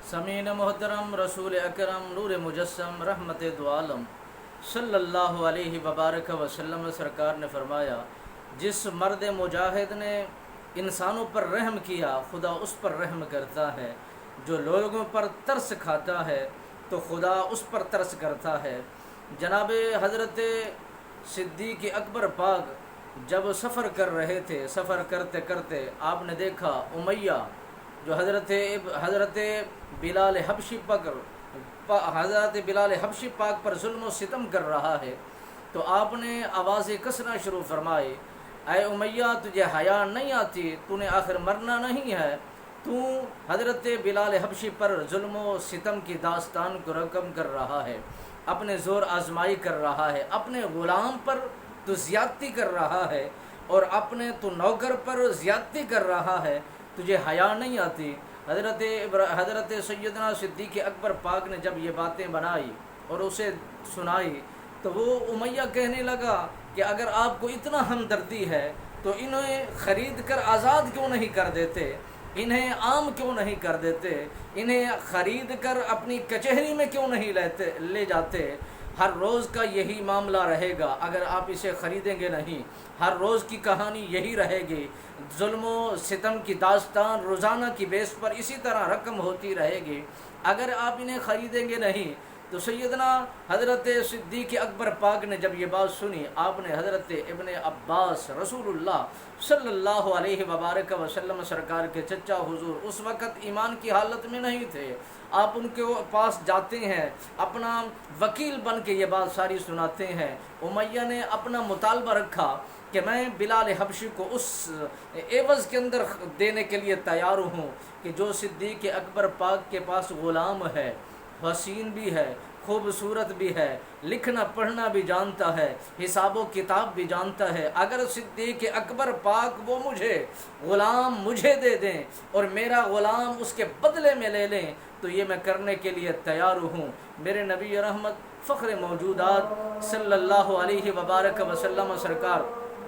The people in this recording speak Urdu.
سمین محترم رسول اکرم نور مجسم رحمت دو عالم صلی اللہ علیہ وبارک وسلم سرکار نے فرمایا، جس مرد مجاہد نے انسانوں پر رحم کیا خدا اس پر رحم کرتا ہے، جو لوگوں پر ترس کھاتا ہے تو خدا اس پر ترس کرتا ہے۔ جناب حضرت صدیق اکبر پاک جب سفر کر رہے تھے، سفر کرتے کرتے آپ نے دیکھا امیہ جو حضرت بلال حبشی پاک پر ظلم و ستم کر رہا ہے، تو آپ نے آوازیں کسنا شروع فرمائی، اے امیہ تجھے حیا نہیں آتی؟ تو نے آخر مرنا نہیں ہے؟ تو حضرت بلال حبشی پر ظلم و ستم کی داستان کو رقم کر رہا ہے، اپنے زور آزمائی کر رہا ہے، اپنے غلام پر تو زیادتی کر رہا ہے اور اپنے تو نوکر پر زیادتی کر رہا ہے، تجھے حیا نہیں آتی؟ حضرت سیدنا صدیق اکبر پاک نے جب یہ باتیں بنائی اور اسے سنائی تو وہ امیہ کہنے لگا کہ اگر آپ کو اتنا ہمدردی ہے تو انہیں خرید کر آزاد کیوں نہیں کر دیتے، انہیں عام کیوں نہیں کر دیتے، انہیں خرید کر اپنی کچہری میں کیوں نہیں لے جاتے؟ ہر روز کا یہی معاملہ رہے گا اگر آپ اسے خریدیں گے نہیں، ہر روز کی کہانی یہی رہے گی، ظلم و ستم کی داستان روزانہ کی بیس پر اسی طرح رقم ہوتی رہے گی اگر آپ انہیں خریدیں گے نہیں۔ تو سیدنا حضرت صدیق اکبر پاک نے جب یہ بات سنی، آپ نے حضرت ابن عباس رسول اللہ صلی اللہ علیہ وبارک وسلم سرکار کے چچا حضور اس وقت ایمان کی حالت میں نہیں تھے، آپ ان کے پاس جاتے ہیں، اپنا وکیل بن کے یہ بات ساری سناتے ہیں۔ امیہ نے اپنا مطالبہ رکھا کہ میں بلال حبشی کو اس عوض کے اندر دینے کے لیے تیار ہوں کہ جو صدیق اکبر پاک کے پاس غلام ہے، حسین بھی ہے، خوبصورت بھی ہے، لکھنا پڑھنا بھی جانتا ہے، حساب و کتاب بھی جانتا ہے، اگر صدیق اکبر پاک وہ غلام مجھے دے دیں اور میرا غلام اس کے بدلے میں لے لیں تو یہ میں کرنے کے لیے تیار ہوں۔ میرے نبی رحمت فخر موجودات صلی اللہ علیہ وبارک وسلم سرکار